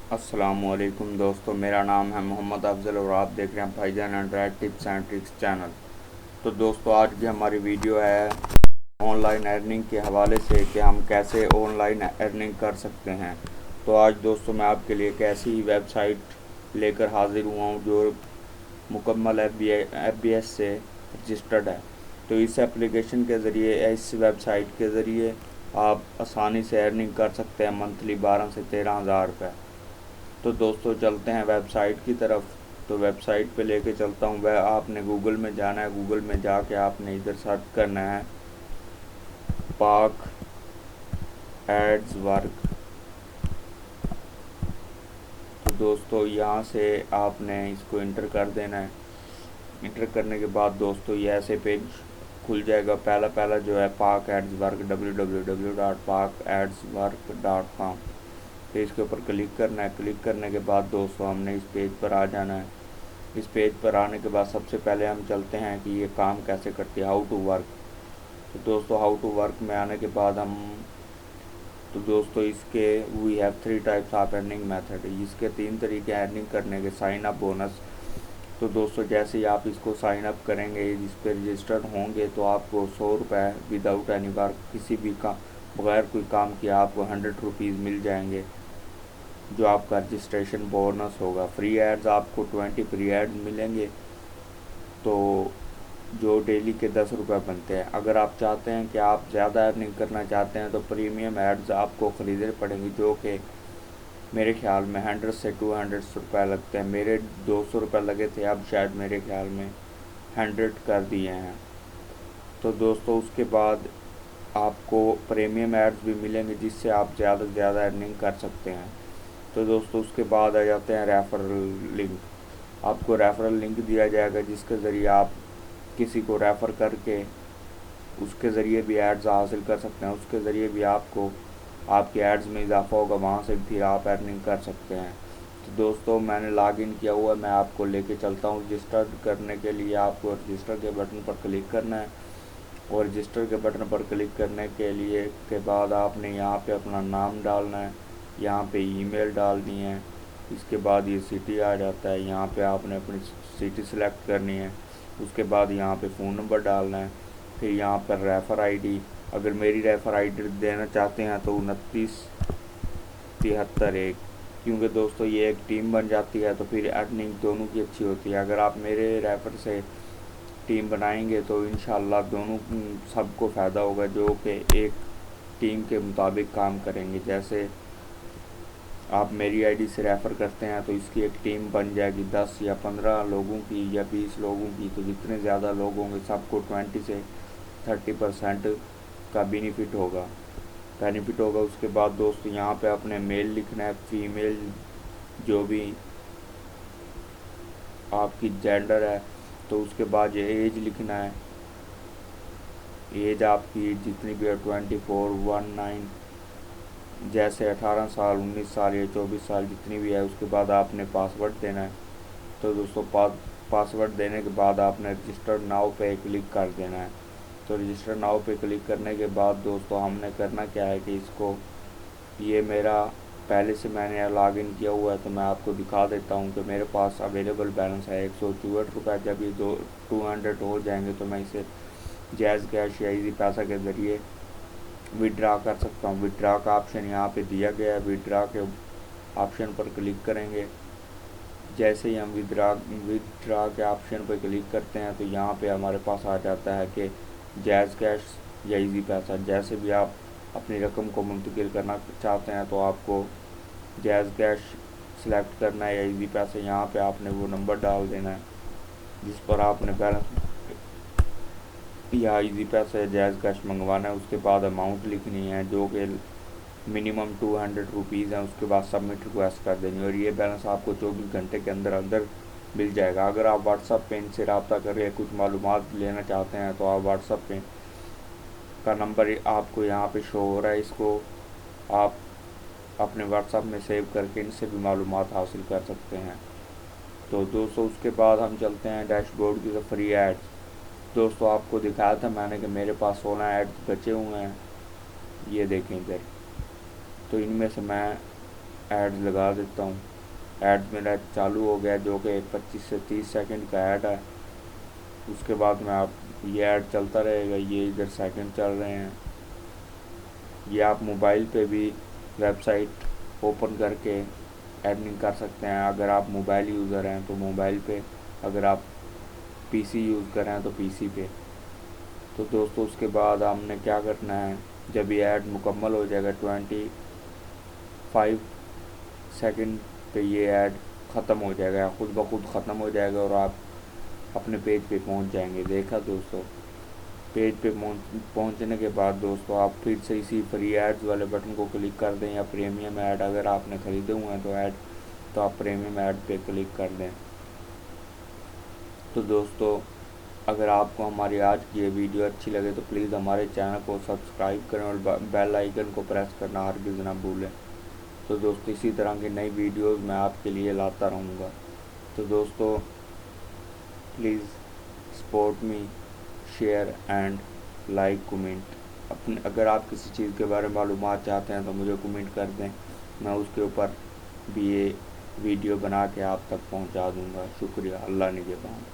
अस्सलामुअलैकुम दोस्तों, मेरा नाम है मोहम्मद अफजल और आप देख रहे हैं भाईजान Android tips and tricks channel. तो दोस्तों, आज की हमारी वीडियो है ऑनलाइन अर्निंग के हवाले से कि हम कैसे ऑनलाइन अर्निंग कर सकते हैं। तो आज दोस्तों मैं आपके लिए एक ऐसी वेबसाइट लेकर हाजिर हुआ हूँ जो मुकम्मल FBS से रजिस्टर्ड है। तो इस एप्लीकेशन के ज़रिए, इस वेबसाइट के ज़रिए आप आसानी से अर्निंग कर सकते हैं मंथली 12 से 13 हज़ार रुपये। तो दोस्तों चलते हैं वेबसाइट की तरफ। तो वेबसाइट पे लेके चलता हूँ। वह आपने गूगल में जाना है। गूगल में जाके आपने इधर सर्च करना है पाक एड्स वर्क। तो दोस्तों यहाँ से आपने इसको इंटर कर देना है। इंटर करने के बाद दोस्तों ये ऐसे पेज खुल जाएगा। पहला पहला जो है पाक एड्स वर्क www.pakedswork.com। तो इसके ऊपर क्लिक करना है। क्लिक करने के बाद दोस्तों हमने इस पेज पर आ जाना है। इस पेज पर आने के बाद सबसे पहले हम चलते हैं कि ये काम कैसे करती है, हाउ टू वर्क। तो दोस्तों हाउ टू वर्क में आने के बाद हम, तो दोस्तों इसके we have 3 types of earning method. इसके 3 तरीके अर्निंग करने के। Sign up, bonus. तो दोस्तों जैसे ही आप इसको साइन अप करेंगे, इस पर रजिस्टर्ड होंगे, तो आपको 100 रुपये विदाउट एनी वर्क, किसी भी काम, बगैर कोई काम किए आपको 100 रुपीज़ मिल जाएंगे, जो आपका रजिस्ट्रेशन बोनस होगा। फ्री एड्स आपको 20 फ्री एड्स मिलेंगे, तो जो डेली के 10 रुपये बनते हैं। अगर आप चाहते हैं कि आप ज़्यादा अर्निंग करना चाहते हैं तो प्रीमियम एड्स आपको ख़रीदने पड़ेंगे, जो कि मेरे ख्याल में 100 से 200 रुपये लगते हैं। मेरे 200 रुपये लगे थे, अब शायद मेरे ख्याल में 100 कर दिए हैं। तो दोस्तों उसके बाद आपको प्रीमियम एड्स भी मिलेंगे, जिससे आप ज़्यादा से ज़्यादा अर्निंग कर सकते हैं। तो दोस्तों उसके बाद आ जाते हैं रेफरल लिंक। आपको रेफरल लिंक दिया जाएगा, जिसके ज़रिए आप किसी को रेफ़र करके उसके ज़रिए भी एड्स हासिल कर सकते हैं। उसके ज़रिए भी आपको आपके एड्स में इजाफा होगा, वहाँ से फिर आप अर्निंग कर सकते हैं। तो दोस्तों मैंने लॉगिन किया हुआ है, मैं आपको लेके चलता हूँ। रजिस्टर करने के लिए आपको रजिस्टर के बटन पर क्लिक करना है, और रजिस्टर के बटन पर क्लिक करने के लिए के बाद आपने यहाँ पे अपना नाम डालना है, यहाँ पे ईमेल डालनी है। इसके बाद ये सिटी आ जाता है, यहाँ पे आपने अपनी सिटी सेलेक्ट करनी है। उसके बाद यहाँ पे फ़ोन नंबर डालना है। फिर यहाँ पर रेफ़र आईडी, अगर मेरी रेफ़र आईडी देना चाहते हैं तो 2973 1, क्योंकि दोस्तों ये एक टीम बन जाती है, तो फिर अर्निंग दोनों की अच्छी होती है। अगर आप मेरे रेफ़र से टीम बनाएंगे तो इंशाल्लाह दोनों सबको फ़ायदा होगा, जो कि एक टीम के मुताबिक काम करेंगे। जैसे आप मेरी आईडी से रेफ़र करते हैं तो इसकी एक टीम बन जाएगी 10 या 15 लोगों की या 20 लोगों की। तो जितने ज़्यादा लोग होंगे सबको 20 से 30% का बेनिफिट होगा। उसके बाद दोस्तों यहाँ पे अपने मेल लिखना है, फीमेल, जो भी आपकी जेंडर है। तो उसके बाद ये एज लिखना है, एज आपकी जितनी भी है 24, 19, जैसे 18 साल, 19 साल या 24 साल जितनी भी है। उसके बाद आपने पासवर्ड देना है। तो दोस्तों पासवर्ड देने के बाद आपने रजिस्टर नाउ पे क्लिक कर देना है। तो रजिस्टर नाउ पे क्लिक करने के बाद दोस्तों हमने करना क्या है कि इसको, ये मेरा पहले से मैंने लॉगिन किया हुआ है, तो मैं आपको दिखा देता हूँ कि मेरे पास अवेलेबल बैलेंस है 164 रुपये। जब ये 200 हो जाएंगे तो मैं इसे जैज़ कैश या इजी पैसा के ज़रिए विड्रा कर सकता हूँ। विड्रा का ऑप्शन यहाँ पे दिया गया है। विड्रा के ऑप्शन पर क्लिक करेंगे। जैसे ही हम विड्रा के ऑप्शन पर क्लिक करते हैं तो यहाँ पे हमारे पास आ जाता है कि जैज़ कैश या इजी पैसा। जैसे भी आप अपनी रकम को मुंतकिल करना चाहते हैं तो आपको जैज़ कैश सेलेक्ट करना है या इजी पैसा। यहाँ पे आपने वो नंबर डाल देना है जिस पर आपने बैलेंस या इजी पैसा या जैज़ कैश मंगवाना है। उसके बाद अमाउंट लिखनी है, जो कि मिनिमम 200 रुपीज़ है। उसके बाद सबमिट रिक्वेस्ट कर देनी, और ये बैलेंस आपको 24 घंटे के अंदर अंदर मिल जाएगा। अगर आप व्हाट्सअप पे इनसे रब्ता करके कुछ मालूमात लेना चाहते हैं तो आप व्हाट्सअप पे का नंबर आपको यहाँ पे शो हो रहा है, इसको आप अपने व्हाट्सअप में सेव करके इनसे भी मालूमात हासिल कर सकते हैं। तो दोस्तों उसके बाद हम चलते हैं डैशबोर्ड की। तो फ्री एड्स दोस्तों आपको दिखाया था मैंने कि मेरे पास 16 एड्स बचे हुए हैं, ये देखें इधर। तो इनमें से मैं एड्स लगा देता हूँ। ऐड मेरा चालू हो गया जो कि 25 से 30 सेकंड का ऐड है। उसके बाद में आप ये ऐड चलता रहेगा, ये इधर सेकंड चल रहे हैं। ये आप मोबाइल पे भी वेबसाइट ओपन करके अर्निंग कर सकते हैं अगर आप मोबाइल यूज़र हैं तो मोबाइल पे, अगर आप पीसी यूज़ कर रहे हैं तो पीसी पे। तो दोस्तों उसके बाद हमने क्या करना है, जब ये ऐड मुकम्मल हो जाएगा 25 सेकंड पे ये ऐड ख़त्म हो जाएगा, खुद ब खुद ख़त्म हो जाएगा और आप अपने पेज पे पहुंच जाएंगे। देखा दोस्तों, पेज पे पहुंचने के बाद दोस्तों आप फिर से इसी फ्री एड्स वाले बटन को क्लिक कर दें, या प्रीमियम ऐड अगर आपने ख़रीदे हुए हैं तो ऐड, तो आप प्रीमियम ऐड पे क्लिक कर दें। तो दोस्तों अगर आपको हमारी आज की ये वीडियो अच्छी लगे तो प्लीज़ हमारे चैनल को सब्सक्राइब करें और बेल आइकन को प्रेस करना हरगिज़ ना भूलें। तो दोस्तों इसी तरह की नई वीडियोज़ मैं आपके लिए लाता रहूँगा। तो दोस्तों please support me, share and like comment. अपने अगर आप किसी चीज़ के बारे में मालूमात चाहते हैं तो मुझे कमेंट कर दें, मैं उसके ऊपर भी ये वीडियो बना के आप तक पहुंचा दूंगा। शुक्रिया। अल्लाह निगहबान।